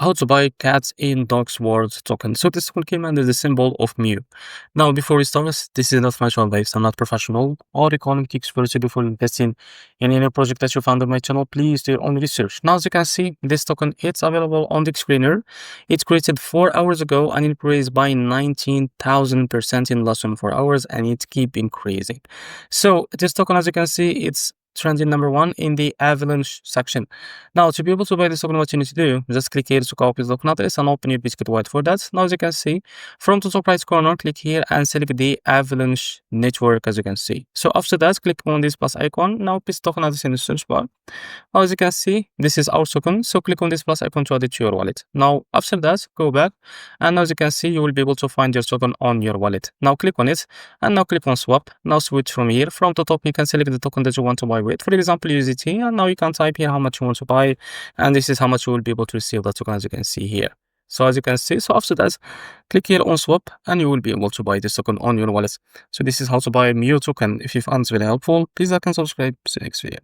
how to buy cats in dogs world token. So this token came under the symbol of MEW. Now, before we start, this is not financial advice. I'm not professional or economic expert. So before investing in any project that you found on my channel, please do your own research. Now, as you can see, this token, it's available on the screener. It's created 4 hours ago and it raised by 19,000% in less than 4 hours, and it keep increasing. So this token, as you can see, it's trending number 1 in the avalanche section. Now, to be able to buy this token, what you need to do, just click here to copy the token address and open your BITGET wallet for that. Now, as you can see, from the top right corner, click here and select the avalanche network, as you can see. So after that, click on this plus icon. Now, paste token address in the search bar. Now, as you can see, this is our token. So click on this plus icon to add it to your wallet. Now, after that, go back. And as you can see, you will be able to find your token on your wallet. Now, click on it. And now click on swap. Now switch from here. From the top, you can select the token that you want to buy with. For example, USDT. And now you can type here how much you want to buy. And this is how much you will be able to receive that token, as you can see here. So as you can see, so after that, click here on swap and you will be able to buy this token on your wallet. So this is how to buy MEW token. If you found this very helpful, please like and subscribe. See you next video.